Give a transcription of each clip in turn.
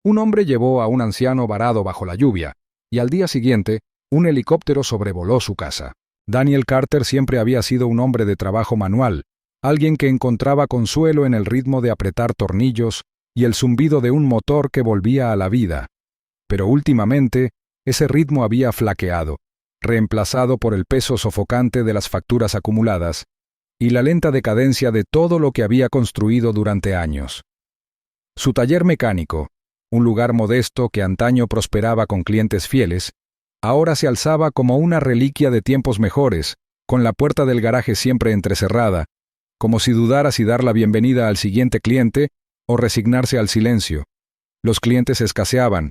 Un hombre llevó a un anciano varado bajo la lluvia, y al día siguiente, un helicóptero sobrevoló su casa. Daniel Carter siempre había sido un hombre de trabajo manual, alguien que encontraba consuelo en el ritmo de apretar tornillos y el zumbido de un motor que volvía a la vida. Pero últimamente, ese ritmo había flaqueado, reemplazado por el peso sofocante de las facturas acumuladas y la lenta decadencia de todo lo que había construido durante años. Su taller mecánico, un lugar modesto que antaño prosperaba con clientes fieles, ahora se alzaba como una reliquia de tiempos mejores, con la puerta del garaje siempre entrecerrada, como si dudara si dar la bienvenida al siguiente cliente o resignarse al silencio. Los clientes escaseaban,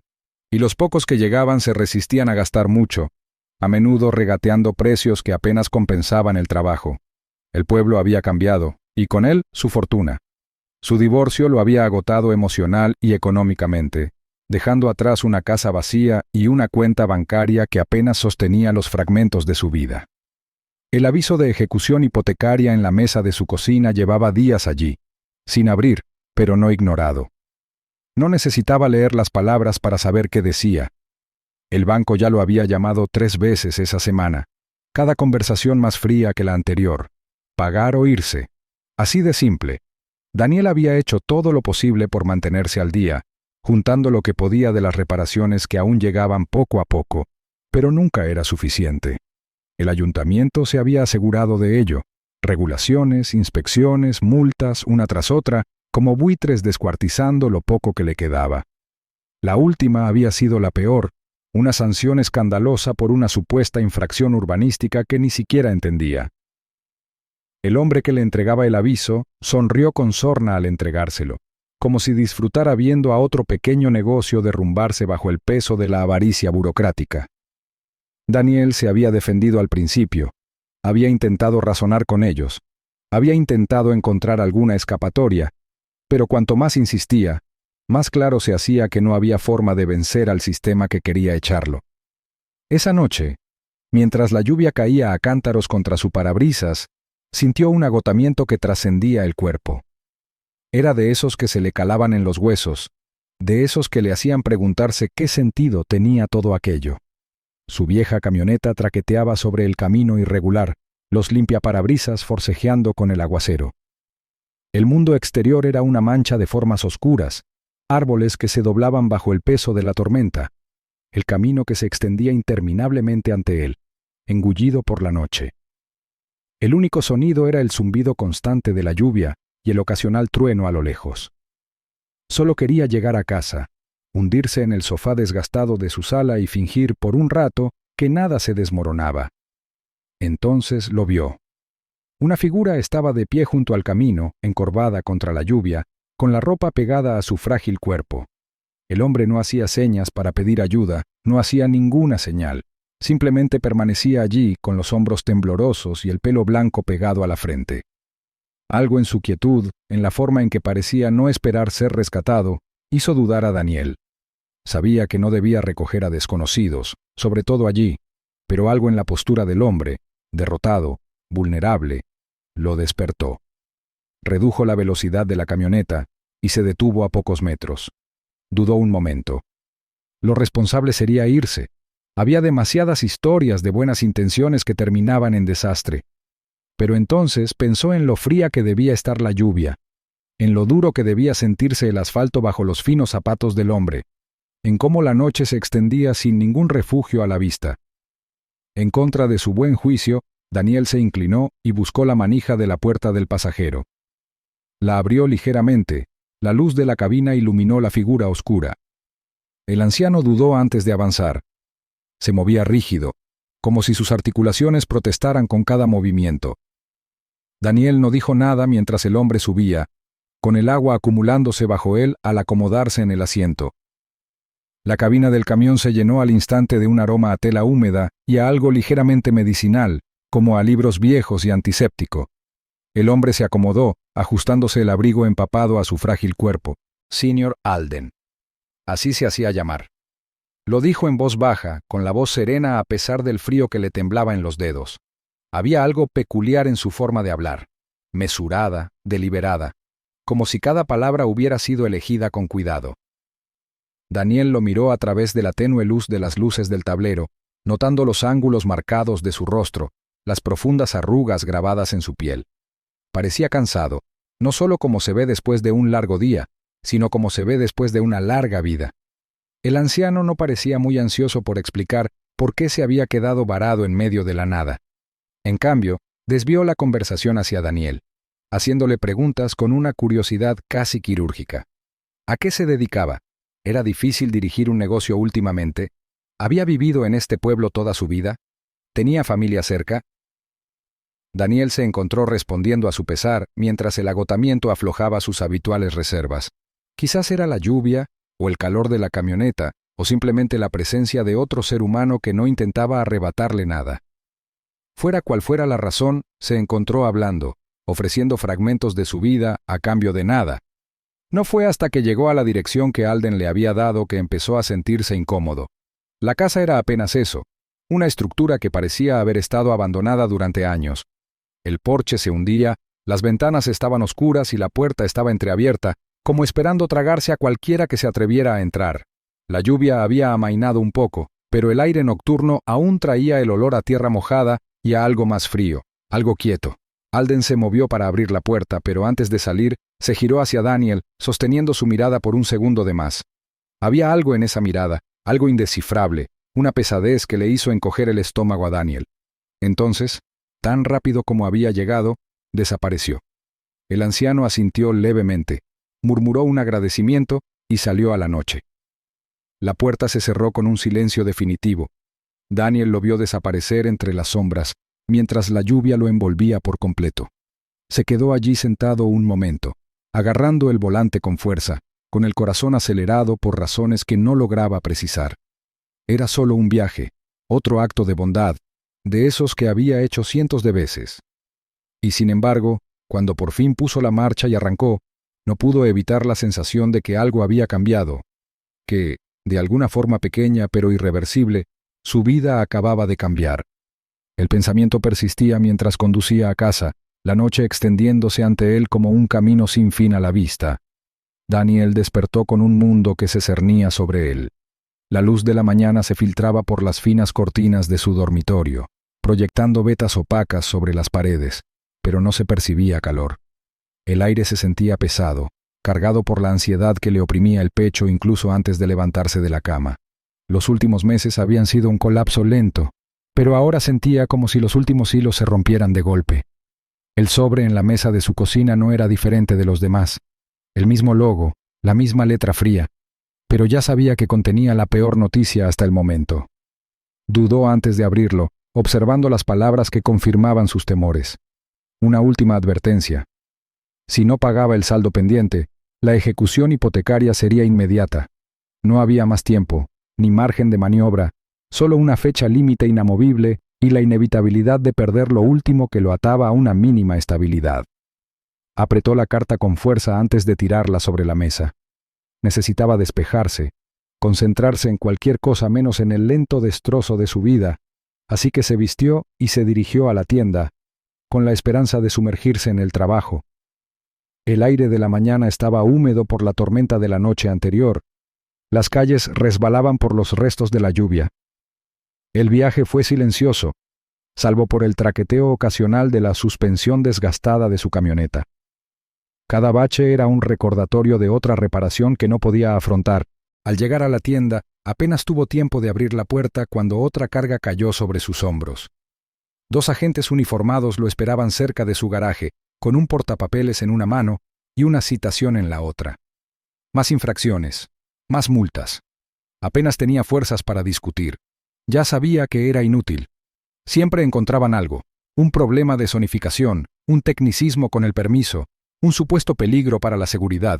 y los pocos que llegaban se resistían a gastar mucho, a menudo regateando precios que apenas compensaban el trabajo. El pueblo había cambiado, y con él su fortuna. Su divorcio lo había agotado emocional y económicamente, dejando atrás una casa vacía y una cuenta bancaria que apenas sostenía los fragmentos de su vida. El aviso de ejecución hipotecaria en la mesa de su cocina llevaba días allí, sin abrir, pero no ignorado. No necesitaba leer las palabras para saber qué decía. El banco ya lo había llamado 3 veces esa semana, cada conversación más fría que la anterior. Pagar o irse. Así de simple. Daniel había hecho todo lo posible por mantenerse al día, juntando lo que podía de las reparaciones que aún llegaban poco a poco, pero nunca era suficiente. El ayuntamiento se había asegurado de ello, regulaciones, inspecciones, multas, una tras otra, como buitres descuartizando lo poco que le quedaba. La última había sido la peor, una sanción escandalosa por una supuesta infracción urbanística que ni siquiera entendía. El hombre que le entregaba el aviso sonrió con sorna al entregárselo, como si disfrutara viendo a otro pequeño negocio derrumbarse bajo el peso de la avaricia burocrática. Daniel se había defendido al principio, había intentado razonar con ellos, había intentado encontrar alguna escapatoria, pero cuanto más insistía, más claro se hacía que no había forma de vencer al sistema que quería echarlo. Esa noche, mientras la lluvia caía a cántaros contra su parabrisas, sintió un agotamiento que trascendía el cuerpo. Era de esos que se le calaban en los huesos, de esos que le hacían preguntarse qué sentido tenía todo aquello. Su vieja camioneta traqueteaba sobre el camino irregular, los limpiaparabrisas forcejeando con el aguacero. El mundo exterior era una mancha de formas oscuras, árboles que se doblaban bajo el peso de la tormenta, el camino que se extendía interminablemente ante él, engullido por la noche. El único sonido era el zumbido constante de la lluvia y el ocasional trueno a lo lejos. Solo quería llegar a casa, hundirse en el sofá desgastado de su sala y fingir por un rato que nada se desmoronaba. Entonces lo vio. Una figura estaba de pie junto al camino, encorvada contra la lluvia, con la ropa pegada a su frágil cuerpo. El hombre no hacía señas para pedir ayuda, no hacía ninguna señal. Simplemente permanecía allí con los hombros temblorosos y el pelo blanco pegado a la frente. Algo en su quietud, en la forma en que parecía no esperar ser rescatado, hizo dudar a Daniel. Sabía que no debía recoger a desconocidos, sobre todo allí, pero algo en la postura del hombre, derrotado, vulnerable, lo despertó. Redujo la velocidad de la camioneta y se detuvo a pocos metros. Dudó un momento. Lo responsable sería irse. Había demasiadas historias de buenas intenciones que terminaban en desastre. Pero entonces pensó en lo fría que debía estar la lluvia, en lo duro que debía sentirse el asfalto bajo los finos zapatos del hombre, en cómo la noche se extendía sin ningún refugio a la vista. En contra de su buen juicio, Daniel se inclinó y buscó la manija de la puerta del pasajero. La abrió ligeramente, la luz de la cabina iluminó la figura oscura. El anciano dudó antes de avanzar. Se movía rígido, como si sus articulaciones protestaran con cada movimiento. Daniel no dijo nada mientras el hombre subía, con el agua acumulándose bajo él al acomodarse en el asiento. La cabina del camión se llenó al instante de un aroma a tela húmeda y a algo ligeramente medicinal, como a libros viejos y antiséptico. El hombre se acomodó, ajustándose el abrigo empapado a su frágil cuerpo. Sr. Alden. Así se hacía llamar. Lo dijo en voz baja, con la voz serena a pesar del frío que le temblaba en los dedos. Había algo peculiar en su forma de hablar, mesurada, deliberada, como si cada palabra hubiera sido elegida con cuidado. Daniel lo miró a través de la tenue luz de las luces del tablero, notando los ángulos marcados de su rostro, las profundas arrugas grabadas en su piel. Parecía cansado, no solo como se ve después de un largo día, sino como se ve después de una larga vida. El anciano no parecía muy ansioso por explicar por qué se había quedado varado en medio de la nada. En cambio, desvió la conversación hacia Daniel, haciéndole preguntas con una curiosidad casi quirúrgica. ¿A qué se dedicaba? ¿Era difícil dirigir un negocio últimamente? ¿Había vivido en este pueblo toda su vida? ¿Tenía familia cerca? Daniel se encontró respondiendo a su pesar mientras el agotamiento aflojaba sus habituales reservas. Quizás era la lluvia, o el calor de la camioneta, o simplemente la presencia de otro ser humano que no intentaba arrebatarle nada. Fuera cual fuera la razón, se encontró hablando, ofreciendo fragmentos de su vida a cambio de nada. No fue hasta que llegó a la dirección que Alden le había dado que empezó a sentirse incómodo. La casa era apenas eso, una estructura que parecía haber estado abandonada durante años. El porche se hundía, las ventanas estaban oscuras y la puerta estaba entreabierta, como esperando tragarse a cualquiera que se atreviera a entrar. La lluvia había amainado un poco, pero el aire nocturno aún traía el olor a tierra mojada y a algo más frío, algo quieto. Alden se movió para abrir la puerta, pero antes de salir, se giró hacia Daniel, sosteniendo su mirada por un segundo de más. Había algo en esa mirada, algo indescifrable, una pesadez que le hizo encoger el estómago a Daniel. Entonces, tan rápido como había llegado, desapareció. El anciano asintió levemente, murmuró un agradecimiento y salió a la noche. La puerta se cerró con un silencio definitivo. Daniel lo vio desaparecer entre las sombras, mientras la lluvia lo envolvía por completo. Se quedó allí sentado un momento, agarrando el volante con fuerza, con el corazón acelerado por razones que no lograba precisar. Era solo un viaje, otro acto de bondad, de esos que había hecho cientos de veces. Y sin embargo, cuando por fin puso la marcha y arrancó, no pudo evitar la sensación de que algo había cambiado, que, de alguna forma pequeña pero irreversible, su vida acababa de cambiar. El pensamiento persistía mientras conducía a casa, la noche extendiéndose ante él como un camino sin fin a la vista. Daniel despertó con un mundo que se cernía sobre él. La luz de la mañana se filtraba por las finas cortinas de su dormitorio, proyectando vetas opacas sobre las paredes, pero no se percibía calor. El aire se sentía pesado, cargado por la ansiedad que le oprimía el pecho incluso antes de levantarse de la cama. Los últimos meses habían sido un colapso lento, pero ahora sentía como si los últimos hilos se rompieran de golpe. El sobre en la mesa de su cocina no era diferente de los demás. El mismo logo, la misma letra fría, pero ya sabía que contenía la peor noticia hasta el momento. Dudó antes de abrirlo, observando las palabras que confirmaban sus temores. Una última advertencia. Si no pagaba el saldo pendiente, la ejecución hipotecaria sería inmediata. No había más tiempo, ni margen de maniobra, solo una fecha límite inamovible y la inevitabilidad de perder lo último que lo ataba a una mínima estabilidad. Apretó la carta con fuerza antes de tirarla sobre la mesa. Necesitaba despejarse, concentrarse en cualquier cosa menos en el lento destrozo de su vida, así que se vistió y se dirigió a la tienda, con la esperanza de sumergirse en el trabajo. El aire de la mañana estaba húmedo por la tormenta de la noche anterior. Las calles resbalaban por los restos de la lluvia. El viaje fue silencioso, salvo por el traqueteo ocasional de la suspensión desgastada de su camioneta. Cada bache era un recordatorio de otra reparación que no podía afrontar. Al llegar a la tienda, apenas tuvo tiempo de abrir la puerta cuando otra carga cayó sobre sus hombros. 2 agentes uniformados lo esperaban cerca de su garaje, con un portapapeles en una mano y una citación en la otra. Más infracciones, más multas. Apenas tenía fuerzas para discutir. Ya sabía que era inútil. Siempre encontraban algo, un problema de zonificación, un tecnicismo con el permiso, un supuesto peligro para la seguridad.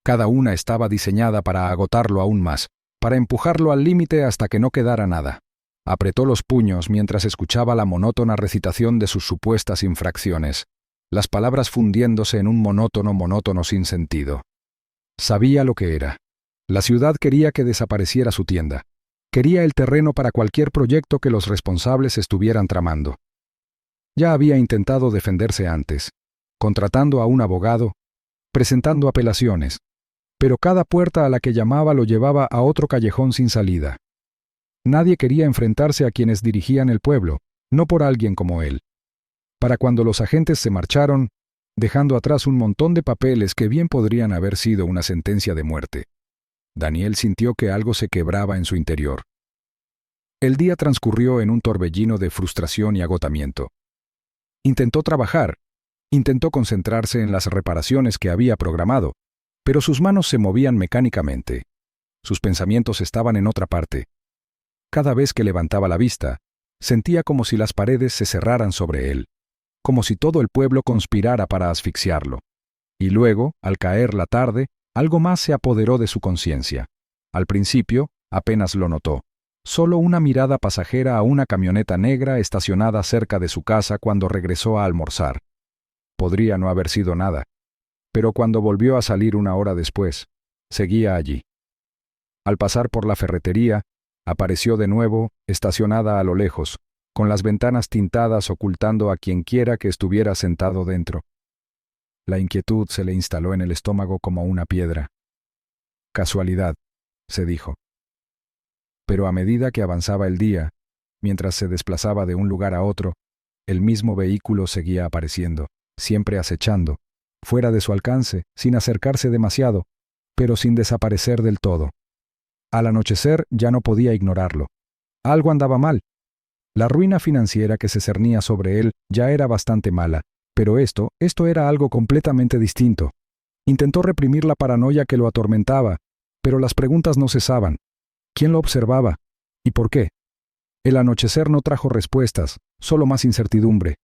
Cada una estaba diseñada para agotarlo aún más, para empujarlo al límite hasta que no quedara nada. Apretó los puños mientras escuchaba la monótona recitación de sus supuestas infracciones, las palabras fundiéndose en un monótono sin sentido. Sabía lo que era. La ciudad quería que desapareciera su tienda. Quería el terreno para cualquier proyecto que los responsables estuvieran tramando. Ya había intentado defenderse antes, contratando a un abogado, presentando apelaciones, pero cada puerta a la que llamaba lo llevaba a otro callejón sin salida. Nadie quería enfrentarse a quienes dirigían el pueblo, no por alguien como él. Para cuando los agentes se marcharon, dejando atrás un montón de papeles que bien podrían haber sido una sentencia de muerte, Daniel sintió que algo se quebraba en su interior. El día transcurrió en un torbellino de frustración y agotamiento. Intentó trabajar, intentó concentrarse en las reparaciones que había programado, pero sus manos se movían mecánicamente. Sus pensamientos estaban en otra parte. Cada vez que levantaba la vista, sentía como si las paredes se cerraran sobre él, como si todo el pueblo conspirara para asfixiarlo. Y luego, al caer la tarde, algo más se apoderó de su conciencia. Al principio, apenas lo notó. Solo una mirada pasajera a una camioneta negra estacionada cerca de su casa cuando regresó a almorzar. Podría no haber sido nada. Pero cuando volvió a salir una hora después, seguía allí. Al pasar por la ferretería, apareció de nuevo, estacionada a lo lejos, con las ventanas tintadas ocultando a quienquiera que estuviera sentado dentro. La inquietud se le instaló en el estómago como una piedra. Casualidad, se dijo. Pero a medida que avanzaba el día, mientras se desplazaba de un lugar a otro, el mismo vehículo seguía apareciendo, siempre acechando, fuera de su alcance, sin acercarse demasiado, pero sin desaparecer del todo. Al anochecer ya no podía ignorarlo. Algo andaba mal. La ruina financiera que se cernía sobre él ya era bastante mala, pero esto era algo completamente distinto. Intentó reprimir la paranoia que lo atormentaba, pero las preguntas no cesaban. ¿Quién lo observaba? ¿Y por qué? El anochecer no trajo respuestas, solo más incertidumbre.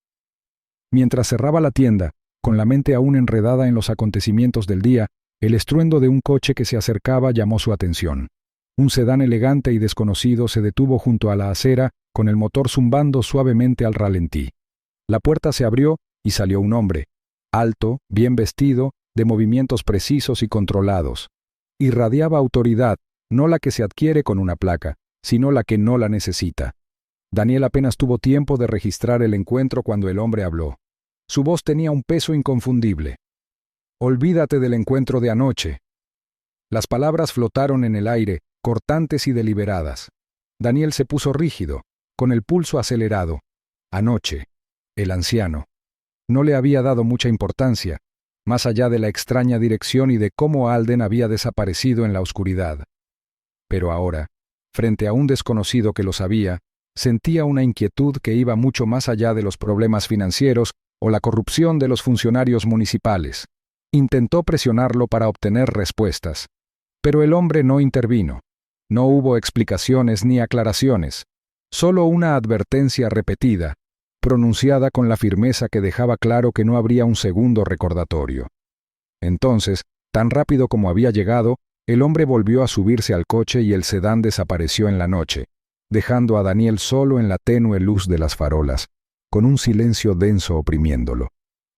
Mientras cerraba la tienda, con la mente aún enredada en los acontecimientos del día, el estruendo de un coche que se acercaba llamó su atención. Un sedán elegante y desconocido se detuvo junto a la acera, con el motor zumbando suavemente al ralentí. La puerta se abrió y salió un hombre, alto, bien vestido, de movimientos precisos y controlados. Irradiaba autoridad, no la que se adquiere con una placa, sino la que no la necesita. Daniel apenas tuvo tiempo de registrar el encuentro cuando el hombre habló. Su voz tenía un peso inconfundible. «Olvídate del encuentro de anoche». Las palabras flotaron en el aire, cortantes y deliberadas. Daniel se puso rígido, con el pulso acelerado. Anoche, el anciano. No le había dado mucha importancia, más allá de la extraña dirección y de cómo Alden había desaparecido en la oscuridad. Pero ahora, frente a un desconocido que lo sabía, sentía una inquietud que iba mucho más allá de los problemas financieros o la corrupción de los funcionarios municipales. Intentó presionarlo para obtener respuestas, pero el hombre no intervino. No hubo explicaciones ni aclaraciones, solo una advertencia repetida, pronunciada con la firmeza que dejaba claro que no habría un segundo recordatorio. Entonces, tan rápido como había llegado, el hombre volvió a subirse al coche y el sedán desapareció en la noche, dejando a Daniel solo en la tenue luz de las farolas, con un silencio denso oprimiéndolo.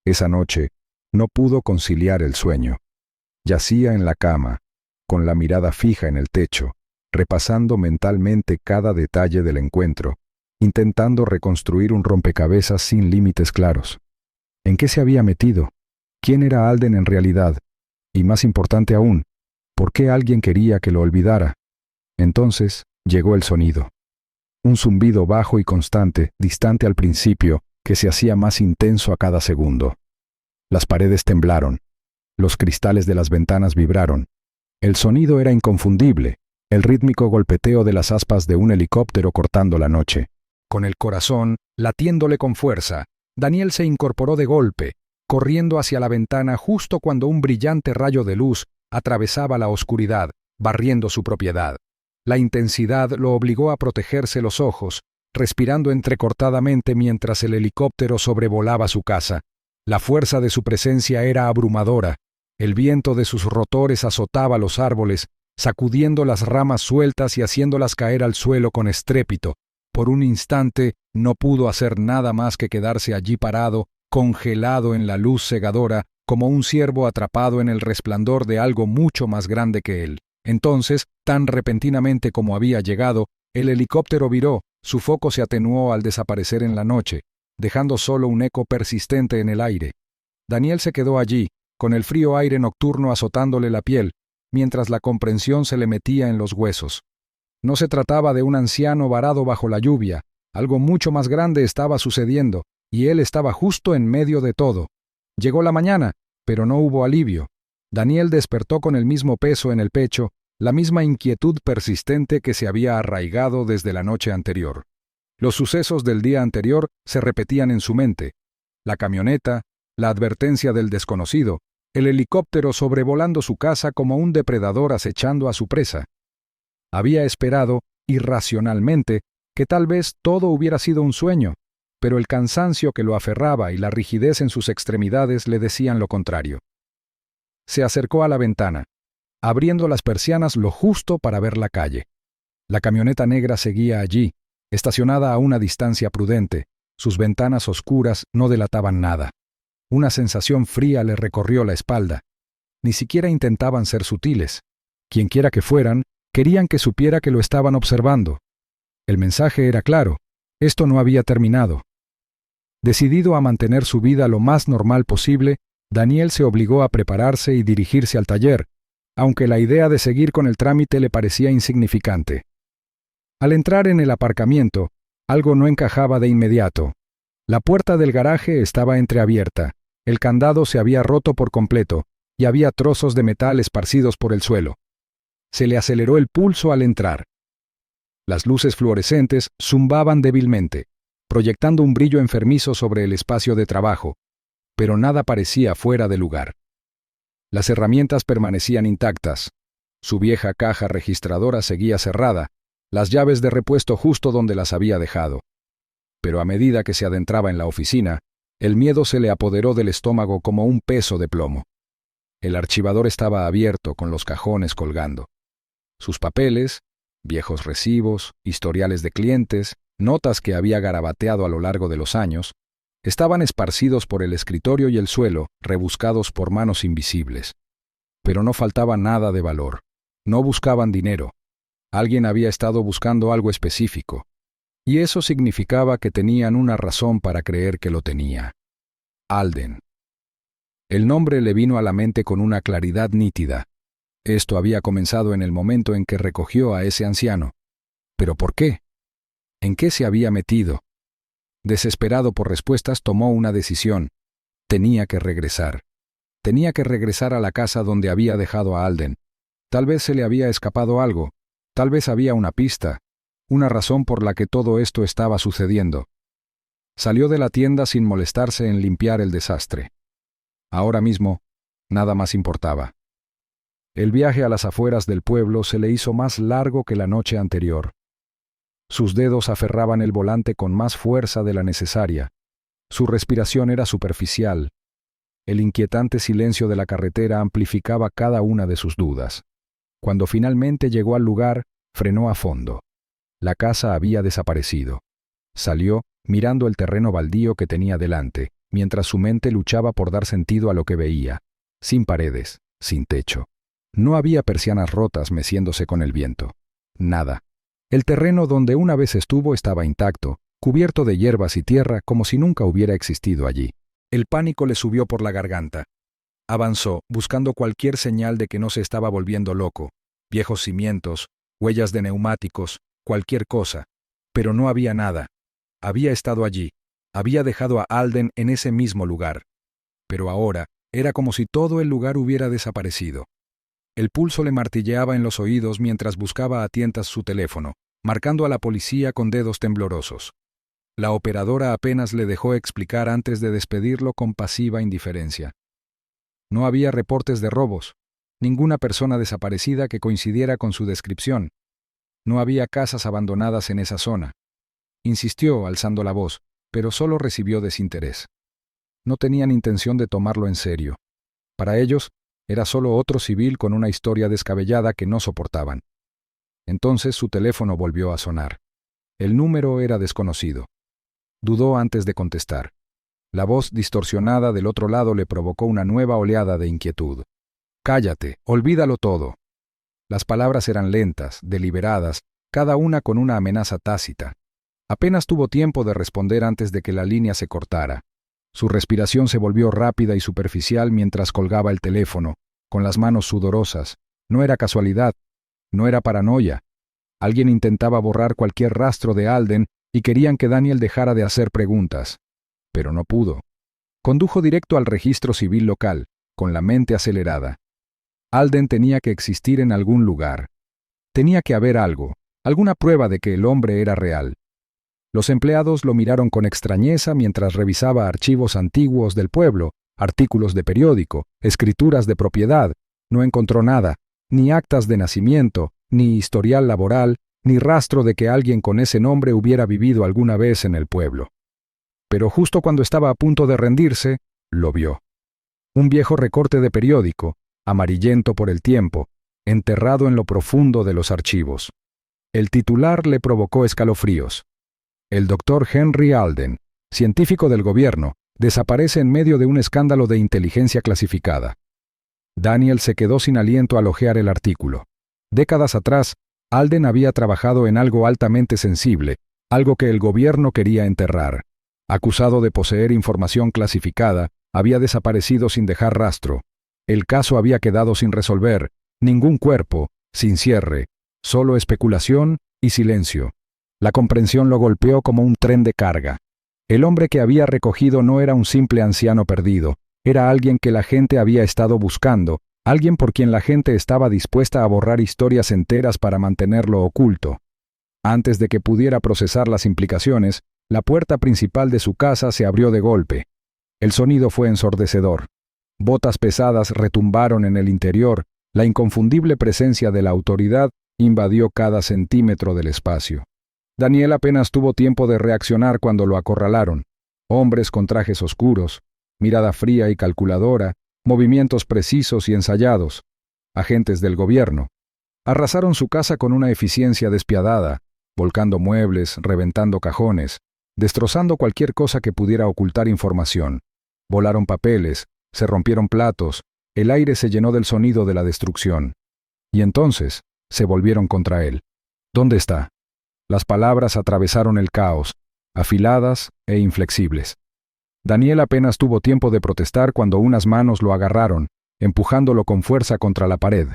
Esa noche no pudo conciliar el sueño. Yacía en la cama, con la mirada fija en el techo, repasando mentalmente cada detalle del encuentro, intentando reconstruir un rompecabezas sin límites claros. ¿En qué se había metido? ¿Quién era Alden en realidad? Y más importante aún, ¿por qué alguien quería que lo olvidara? Entonces llegó el sonido. Un zumbido bajo y constante, distante al principio, que se hacía más intenso a cada segundo. Las paredes temblaron. Los cristales de las ventanas vibraron. El sonido era inconfundible, el rítmico golpeteo de las aspas de un helicóptero cortando la noche. Con el corazón latiéndole con fuerza, Daniel se incorporó de golpe, corriendo hacia la ventana justo cuando un brillante rayo de luz atravesaba la oscuridad, barriendo su propiedad. La intensidad lo obligó a protegerse los ojos, respirando entrecortadamente mientras el helicóptero sobrevolaba su casa. La fuerza de su presencia era abrumadora. El viento de sus rotores azotaba los árboles, sacudiendo las ramas sueltas y haciéndolas caer al suelo con estrépito. Por un instante no pudo hacer nada más que quedarse allí parado, congelado en la luz cegadora, como un ciervo atrapado en el resplandor de algo mucho más grande que él. Entonces, tan repentinamente como había llegado, el helicóptero viró, su foco se atenuó al desaparecer en la noche, dejando solo un eco persistente en el aire. Daniel se quedó allí, con el frío aire nocturno azotándole la piel, mientras la comprensión se le metía en los huesos. No se trataba de un anciano varado bajo la lluvia, algo mucho más grande estaba sucediendo, y él estaba justo en medio de todo. Llegó la mañana, pero no hubo alivio. Daniel despertó con el mismo peso en el pecho, la misma inquietud persistente que se había arraigado desde la noche anterior. Los sucesos del día anterior se repetían en su mente. La camioneta, la advertencia del desconocido, el helicóptero sobrevolando su casa como un depredador acechando a su presa. Había esperado, irracionalmente, que tal vez todo hubiera sido un sueño, pero el cansancio que lo aferraba y la rigidez en sus extremidades le decían lo contrario. Se acercó a la ventana, abriendo las persianas lo justo para ver la calle. La camioneta negra seguía allí, estacionada a una distancia prudente. Sus ventanas oscuras no delataban nada. Una sensación fría le recorrió la espalda. Ni siquiera intentaban ser sutiles. Quienquiera que fueran, querían que supiera que lo estaban observando. El mensaje era claro. Esto no había terminado. Decidido a mantener su vida lo más normal posible, Daniel se obligó a prepararse y dirigirse al taller, aunque la idea de seguir con el trámite le parecía insignificante. Al entrar en el aparcamiento, algo no encajaba de inmediato. La puerta del garaje estaba entreabierta, el candado se había roto por completo, y había trozos de metal esparcidos por el suelo. Se le aceleró el pulso al entrar. Las luces fluorescentes zumbaban débilmente, proyectando un brillo enfermizo sobre el espacio de trabajo, pero nada parecía fuera de lugar. Las herramientas permanecían intactas. Su vieja caja registradora seguía cerrada, las llaves de repuesto justo donde las había dejado. Pero a medida que se adentraba en la oficina, el miedo se le apoderó del estómago como un peso de plomo. El archivador estaba abierto con los cajones colgando. Sus papeles, viejos recibos, historiales de clientes, notas que había garabateado a lo largo de los años, estaban esparcidos por el escritorio y el suelo, rebuscados por manos invisibles. Pero no faltaba nada de valor. No buscaban dinero. Alguien había estado buscando algo específico. Y eso significaba que tenían una razón para creer que lo tenía. Alden. El nombre le vino a la mente con una claridad nítida. Esto había comenzado en el momento en que recogió a ese anciano. ¿Pero por qué? ¿En qué se había metido? Desesperado por respuestas, tomó una decisión. Tenía que regresar. Tenía que regresar a la casa donde había dejado a Alden. Tal vez se le había escapado algo. Tal vez había una pista, una razón por la que todo esto estaba sucediendo. Salió de la tienda sin molestarse en limpiar el desastre. Ahora mismo, nada más importaba. El viaje a las afueras del pueblo se le hizo más largo que la noche anterior. Sus dedos aferraban el volante con más fuerza de la necesaria. Su respiración era superficial. El inquietante silencio de la carretera amplificaba cada una de sus dudas. Cuando finalmente llegó al lugar, frenó a fondo. La casa había desaparecido. Salió, mirando el terreno baldío que tenía delante, mientras su mente luchaba por dar sentido a lo que veía. Sin paredes, sin techo. No había persianas rotas meciéndose con el viento. Nada. El terreno donde una vez estuvo estaba intacto, cubierto de hierbas y tierra como si nunca hubiera existido allí. El pánico le subió por la garganta. Avanzó, buscando cualquier señal de que no se estaba volviendo loco. Viejos cimientos, huellas de neumáticos, cualquier cosa. Pero no había nada. Había estado allí. Había dejado a Alden en ese mismo lugar. Pero ahora, era como si todo el lugar hubiera desaparecido. El pulso le martilleaba en los oídos mientras buscaba a tientas su teléfono, marcando a la policía con dedos temblorosos. La operadora apenas le dejó explicar antes de despedirlo con pasiva indiferencia. No había reportes de robos, ninguna persona desaparecida que coincidiera con su descripción. No había casas abandonadas en esa zona. Insistió, alzando la voz, pero solo recibió desinterés. No tenían intención de tomarlo en serio. Para ellos, era solo otro civil con una historia descabellada que no soportaban. Entonces su teléfono volvió a sonar. El número era desconocido. Dudó antes de contestar. La voz distorsionada del otro lado le provocó una nueva oleada de inquietud. «Cállate, olvídalo todo». Las palabras eran lentas, deliberadas, cada una con una amenaza tácita. Apenas tuvo tiempo de responder antes de que la línea se cortara. Su respiración se volvió rápida y superficial mientras colgaba el teléfono, con las manos sudorosas, No era casualidad, no era paranoia. Alguien intentaba borrar cualquier rastro de Alden y querían que Daniel dejara de hacer preguntas. Pero no pudo. Condujo directo al registro civil local, con la mente acelerada. Alden tenía que existir en algún lugar. Tenía que haber algo, alguna prueba de que el hombre era real. Los empleados lo miraron con extrañeza mientras revisaba archivos antiguos del pueblo, artículos de periódico, escrituras de propiedad. No encontró nada, ni actas de nacimiento, ni historial laboral, ni rastro de que alguien con ese nombre hubiera vivido alguna vez en el pueblo. Pero justo cuando estaba a punto de rendirse, lo vio. Un viejo recorte de periódico, amarillento por el tiempo, enterrado en lo profundo de los archivos. El titular le provocó escalofríos. El doctor Henry Alden, científico del gobierno, desaparece en medio de un escándalo de inteligencia clasificada. Daniel se quedó sin aliento al hojear el artículo. Décadas atrás, Alden había trabajado en algo altamente sensible, algo que el gobierno quería enterrar. Acusado de poseer información clasificada, había desaparecido sin dejar rastro. El caso había quedado sin resolver, ningún cuerpo, sin cierre, solo especulación y silencio. La comprensión lo golpeó como un tren de carga. El hombre que había recogido no era un simple anciano perdido, era alguien que la gente había estado buscando, alguien por quien la gente estaba dispuesta a borrar historias enteras para mantenerlo oculto. Antes de que pudiera procesar las implicaciones, la puerta principal de su casa se abrió de golpe. El sonido fue ensordecedor. Botas pesadas retumbaron en el interior, la inconfundible presencia de la autoridad invadió cada centímetro del espacio. Daniel apenas tuvo tiempo de reaccionar cuando lo acorralaron. Hombres con trajes oscuros, mirada fría y calculadora, movimientos precisos y ensayados. Agentes del gobierno. Arrasaron su casa con una eficiencia despiadada, volcando muebles, reventando cajones, destrozando cualquier cosa que pudiera ocultar información. Volaron papeles, se rompieron platos, el aire se llenó del sonido de la destrucción. Y entonces se volvieron contra él. ¿Dónde está? Las palabras atravesaron el caos, afiladas e inflexibles. Daniel apenas tuvo tiempo de protestar cuando unas manos lo agarraron, empujándolo con fuerza contra la pared.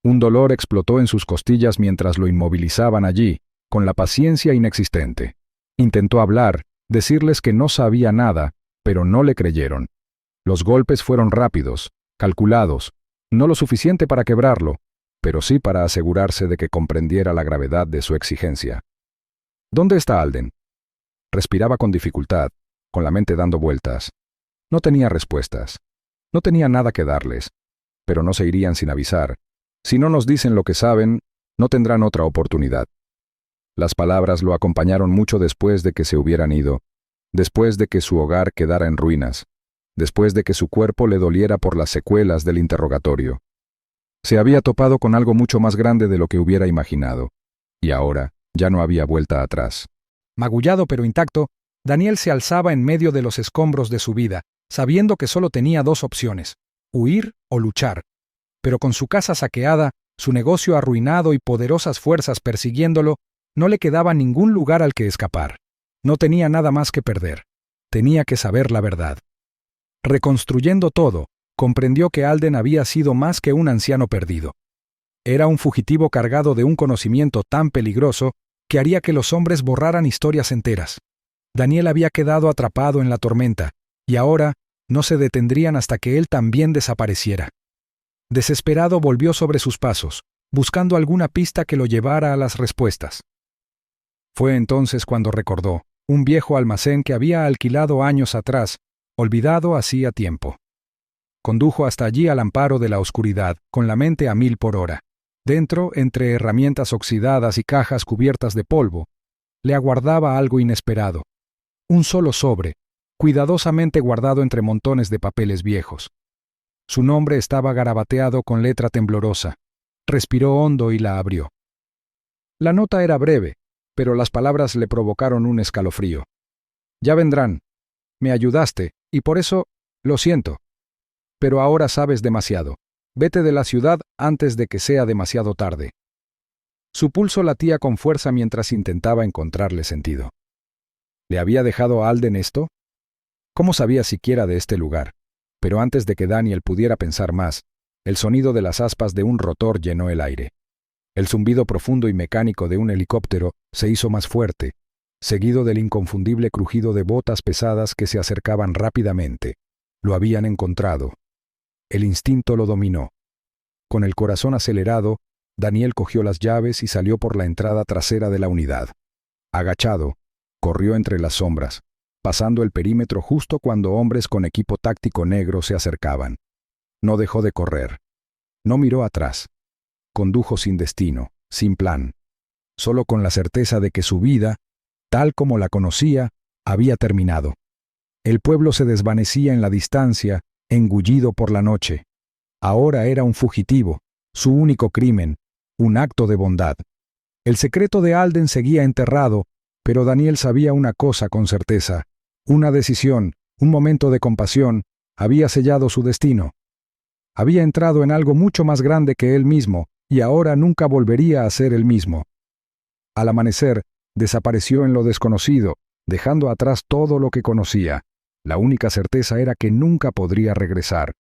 Un dolor explotó en sus costillas mientras lo inmovilizaban allí, con la paciencia inexistente. Intentó hablar, decirles que no sabía nada, pero no le creyeron. Los golpes fueron rápidos, calculados, no lo suficiente para quebrarlo, pero sí para asegurarse de que comprendiera la gravedad de su exigencia. ¿Dónde está Alden? Respiraba con dificultad, con la mente dando vueltas. No tenía respuestas. No tenía nada que darles. Pero no se irían sin avisar. Si no nos dicen lo que saben, no tendrán otra oportunidad. Las palabras lo acompañaron mucho después de que se hubieran ido, después de que su hogar quedara en ruinas, después de que su cuerpo le doliera por las secuelas del interrogatorio. Se había topado con algo mucho más grande de lo que hubiera imaginado, y ahora ya no había vuelta atrás. Magullado pero intacto, Daniel se alzaba en medio de los escombros de su vida, sabiendo que solo tenía dos opciones: huir o luchar. Pero con su casa saqueada, su negocio arruinado y poderosas fuerzas persiguiéndolo, no le quedaba ningún lugar al que escapar. No tenía nada más que perder. Tenía que saber la verdad. Reconstruyendo todo, comprendió que Alden había sido más que un anciano perdido. Era un fugitivo cargado de un conocimiento tan peligroso que haría que los hombres borraran historias enteras. Daniel había quedado atrapado en la tormenta, y ahora no se detendrían hasta que él también desapareciera. Desesperado volvió sobre sus pasos, buscando alguna pista que lo llevara a las respuestas. Fue entonces cuando recordó un viejo almacén que había alquilado años atrás, olvidado hacía tiempo. Condujo hasta allí al amparo de la oscuridad, con la mente a 1000 por hora. Dentro, entre herramientas oxidadas y cajas cubiertas de polvo, le aguardaba algo inesperado. Un solo sobre, cuidadosamente guardado entre montones de papeles viejos. Su nombre estaba garabateado con letra temblorosa. Respiró hondo y la abrió. La nota era breve, pero las palabras le provocaron un escalofrío. Ya vendrán. Me ayudaste, y por eso, lo siento. Pero ahora sabes demasiado. Vete de la ciudad antes de que sea demasiado tarde. Su pulso latía con fuerza mientras intentaba encontrarle sentido. ¿Le había dejado a Alden esto? ¿Cómo sabía siquiera de este lugar? Pero antes de que Daniel pudiera pensar más, El sonido de las aspas de un rotor llenó el aire. El zumbido profundo y mecánico de un helicóptero se hizo más fuerte, seguido del inconfundible crujido de botas pesadas que se acercaban rápidamente. Lo habían encontrado. El instinto lo dominó. Con el corazón acelerado, Daniel cogió las llaves y salió por la entrada trasera de la unidad. Agachado, corrió entre las sombras, pasando el perímetro justo cuando hombres con equipo táctico negro se acercaban. No dejó de correr. No miró atrás. Condujo sin destino, sin plan, solo con la certeza de que su vida, tal como la conocía, había terminado. El pueblo se desvanecía en la distancia, engullido por la noche. Ahora era un fugitivo, su único crimen, un acto de bondad. El secreto de Alden seguía enterrado, pero Daniel sabía una cosa con certeza. Una decisión, un momento de compasión, había sellado su destino. Había entrado en algo mucho más grande que él mismo, y ahora nunca volvería a ser el mismo. Al amanecer, desapareció en lo desconocido, dejando atrás todo lo que conocía. La única certeza era que nunca podría regresar.